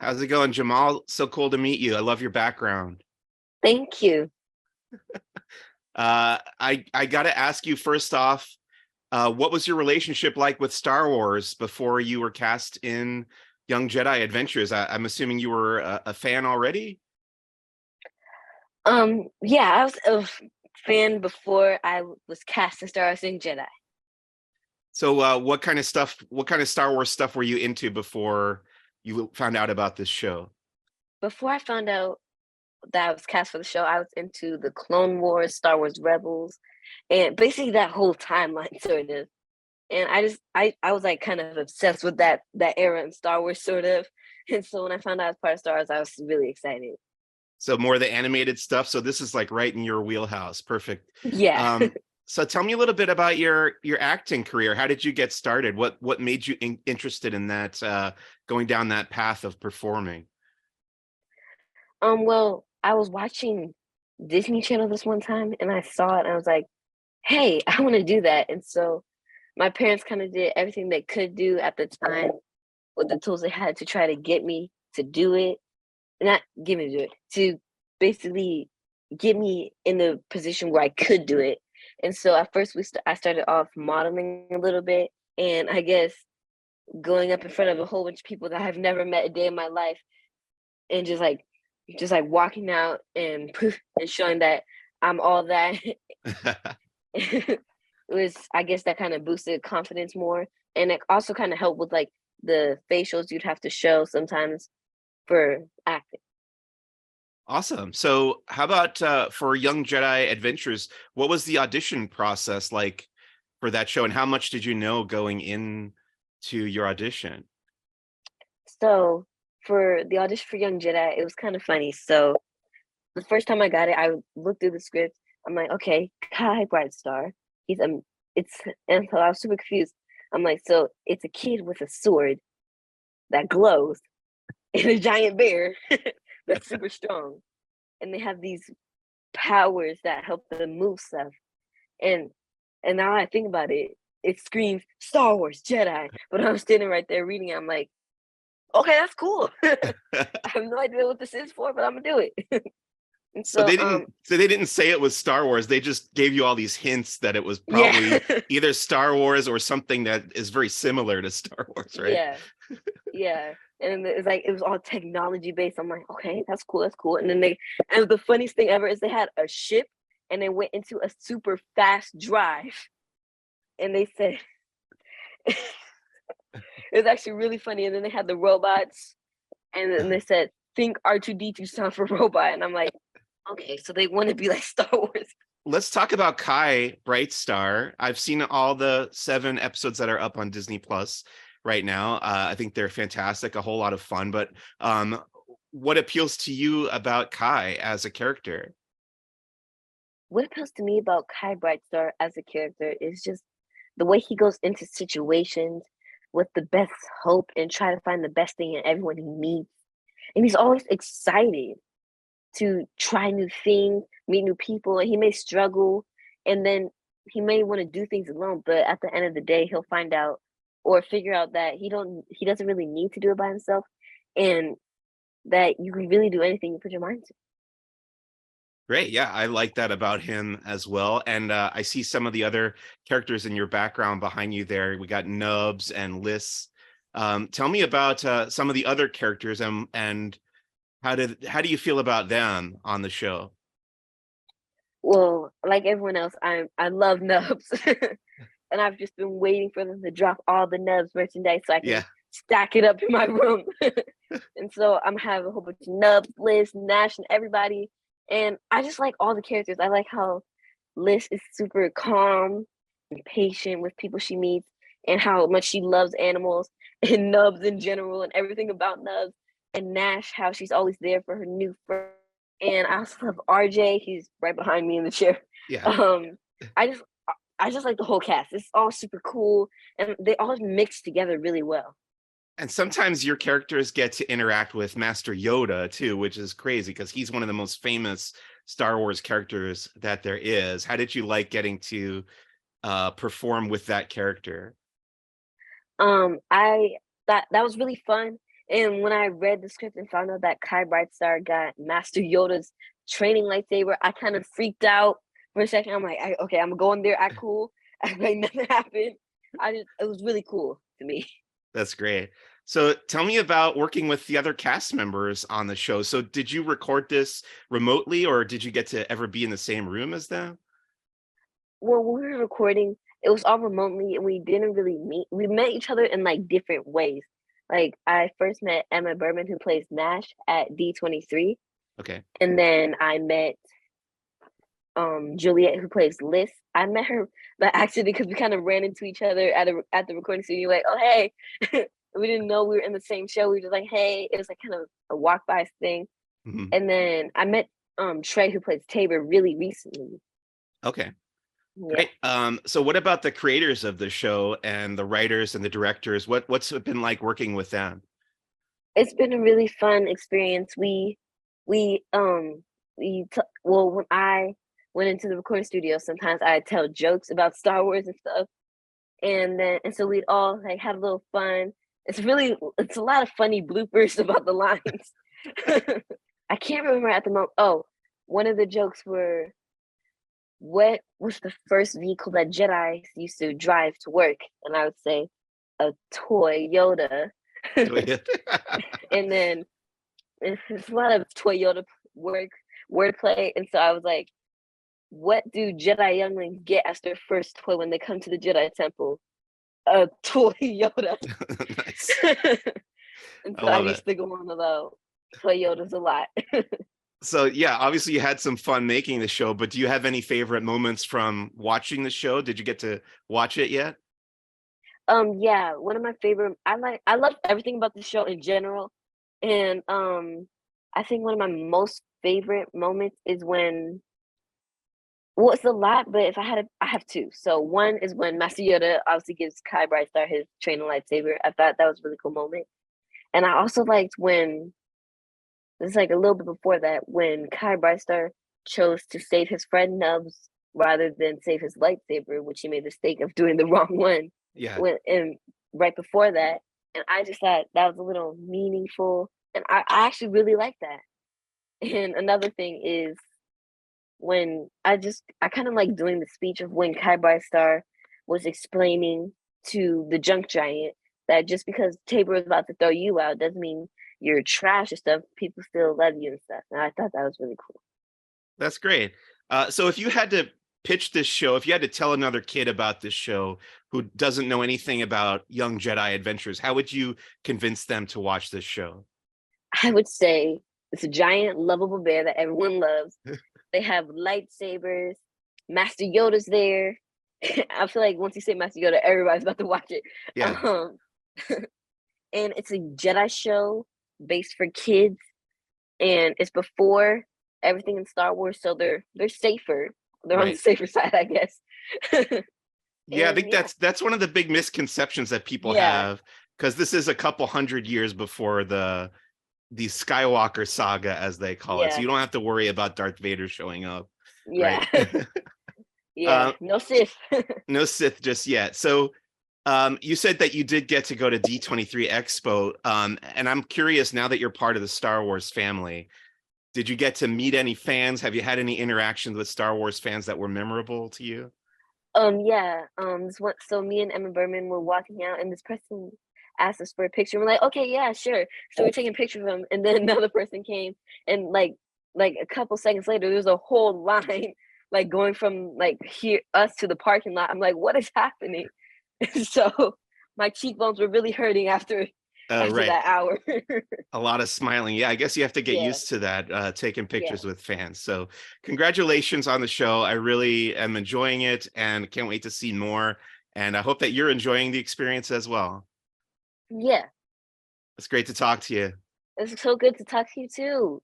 How's it going, Jamaal? So cool to meet you. I love your background. Thank you. I got to ask you first off, what was your relationship like with Star Wars before you were cast in Young Jedi Adventures? I'm assuming you were a fan already. Yeah, I was a fan before I was cast in Star Wars and Jedi. So, what kind of stuff? What kind of Star Wars stuff were you into before you found out about this show? Before I found out that I was cast for the show, I was into the Clone Wars, Star Wars Rebels, and basically that whole timeline sort of. And I was like kind of obsessed with that era in Star Wars sort of. And so when I found out I was part of Star Wars, I was really excited. So more of the animated stuff. So this is like right in your wheelhouse. Perfect. Yeah. So tell me a little bit about your acting career. How did you get started? What made you interested in that, going down that path of performing? Well, I was watching Disney Channel this one time and I saw it and I was like, hey, I want to do that. And so my parents kind of did everything they could do at the time with the tools they had to try to get me to do it. Not get me to do it, to basically get me in the position where I could do it. And so at first I started off modeling a little bit, and I guess going up in front of a whole bunch of people that I've never met a day in my life, and just like walking out and and showing that I'm all that. It was, I guess, that kind of boosted confidence more, and it also kind of helped with like the facials you'd have to show sometimes for acting. Awesome. So how about for Young Jedi Adventures? What was the audition process like for that show, and how much did you know going in to your audition? So for the audition for Young Jedi, it was kind of funny. So the first time I got it, I looked through the script. I'm like, okay, Kai Brightstar. He's it's and so I was super confused. I'm like, so it's a kid with a sword that glows and a giant bear that's super strong, and they have these powers that help them move stuff. And now I think about it, it screams Star Wars Jedi. But I'm standing right there reading it. I'm like, okay, that's cool. I have no idea what this is for, but I'm gonna do it. And So so, they didn't say it was Star Wars. They just gave you all these hints that it was yeah, probably either Star Wars or something that is very similar to Star Wars, right? yeah, yeah. And it's like it was all technology based. I'm like, okay, that's cool, that's cool. And then and the funniest thing ever is they had a ship and they went into a super fast drive, and they said it was actually really funny. And then they had the robots, and then they said, "Think R2D2 sound for robot," and I'm like, okay, so they want to be like Star Wars. Let's talk about Kai Brightstar. I've seen all the 7 episodes that are up on Disney Plus right now. I think they're fantastic, a whole lot of fun. But what appeals to you about Kai as a character? What appeals to me about Kai Brightstar as a character is just the way he goes into situations with the best hope and try to find the best thing in everyone he meets. And he's always excited to try new things, meet new people, and he may struggle and then he may want to do things alone, but at the end of the day he'll find out or figure out that he doesn't really need to do it by himself, and that you can really do anything you put your mind to. Great. Yeah, I like that about him as well. And I see some of the other characters in your background behind you there. We got Nubs and Liss. Tell me about some of the other characters, and how do you feel about them on the show? Well, like everyone else, I love Nubs. And I've just been waiting for them to drop all the Nubs merchandise so I can Yeah. stack it up in my room. And so I'm having a whole bunch of Nubs, Liz, Nash, and everybody. And I just like all the characters. I like how Liz is super calm and patient with people she meets, and how much she loves animals and Nubs in general and everything about Nubs. And Nash, how she's always there for her new friend. And I also love RJ. He's right behind me in the chair. Yeah. Um, I just I just like the whole cast. It's all super cool, and they all mix together really well. And sometimes your characters get to interact with Master Yoda too, which is crazy because he's one of the most famous Star Wars characters that there is. How did you like getting to perform with that character? I thought that was really fun, And when I read the script and found out that Kai Brightstar got Master Yoda's training lightsaber, I kind of freaked out for a second. I'm like, okay, I'm going there, act cool, act like nothing happened. It was really cool to me. That's great. So tell me about working with the other cast members on the show. So did you record this remotely, or did you get to ever be in the same room as them? Well, when we were recording, it was all remotely, and we didn't really meet. We met each other in like different ways. Like I first met Emma Berman, who plays Nash at D23, Okay. and then I met Juliet, who plays Liz. I met her by accident because we kind of ran into each other at the recording studio. Like, oh hey, we didn't know we were in the same show. We were just like, hey, it was like kind of a walk by thing. Mhm. And then I met Trey, who plays Tabor, really recently. Okay. Yeah, Great. So what about the creators of the show and the writers and the directors? What's it been like working with them? it's been a really fun experience. We well, when I went into the recording studio, sometimes I tell jokes about Star Wars and stuff, and so we'd all like have a little fun. It's a lot of funny bloopers about the lines. I can't remember at the moment. Oh, one of the jokes were, what was the first vehicle that Jedi used to drive to work? And I would say a toy Yoda. And then it's a lot of Toyota work wordplay, and so I was like, "What do Jedi younglings get as their first toy when they come to the Jedi Temple? A toy Yoda." Nice. And I so I love it. used to go on about Toyotas a lot. So yeah, obviously you had some fun making the show, but do you have any favorite moments from watching the show? Did you get to watch it yet? Yeah, one of my favorite. I love everything about the show in general, and I think one of my most favorite moments is when, well, it's a lot, but if I had I have two. So one is when Master Yoda obviously gives Kai Brightstar his training lightsaber. I thought that was a really cool moment. And I also liked when, it's like a little bit before that, when Kai Brightstar chose to save his friend Nubs rather than save his lightsaber, which he made the mistake of doing the wrong one. Yeah. When and right before that, and I just thought that was a little meaningful, and I actually really like that. And another thing is when I kind of like doing the speech of when Kai Brightstar was explaining to the junk giant that just because Tabor is about to throw you out doesn't mean you're trash and stuff. People still love you and stuff. And I thought that was really cool. That's great. So if you had to pitch this show, if you had to tell another kid about this show who doesn't know anything about Young Jedi Adventures, how would you convince them to watch this show? I would say it's a giant, lovable bear that everyone loves. They have lightsabers. Master Yoda's there. I feel like once you say Master Yoda, everybody's about to watch it. Yeah. Um, and it's a Jedi show based for kids, and it's before everything in Star Wars, so they're safer. They're on the Right. safer side, I guess. Yeah, I And think yeah, that's one of the big misconceptions that people yeah, have, because this is a couple hundred years before the Skywalker saga, as they call it. So yeah, you don't have to worry about Darth Vader showing up, right? yeah, yeah. uh, No Sith. no Sith just yet. So you said that you did get to go to D23 Expo, and I'm curious, now that you're part of the Star Wars family, did you get to meet any fans? Have you had any interactions with Star Wars fans that were memorable to you? Yeah. So me and Emma Berman were walking out, and this person asked us for a picture. We're like, okay, yeah, sure. So we're taking pictures of him, and then another person came, and like a couple seconds later, there's a whole line like going from like here us to the parking lot. I'm like, what is happening? So my cheekbones were really hurting after Right. that hour. A lot of smiling. Yeah, I guess you have to get Yeah, used to that, taking yeah, pictures with fans. So congratulations on the show. I really am enjoying it and can't wait to see more. And I hope that you're enjoying the experience as well. yeah. It's great to talk to you. It's so good to talk to you too.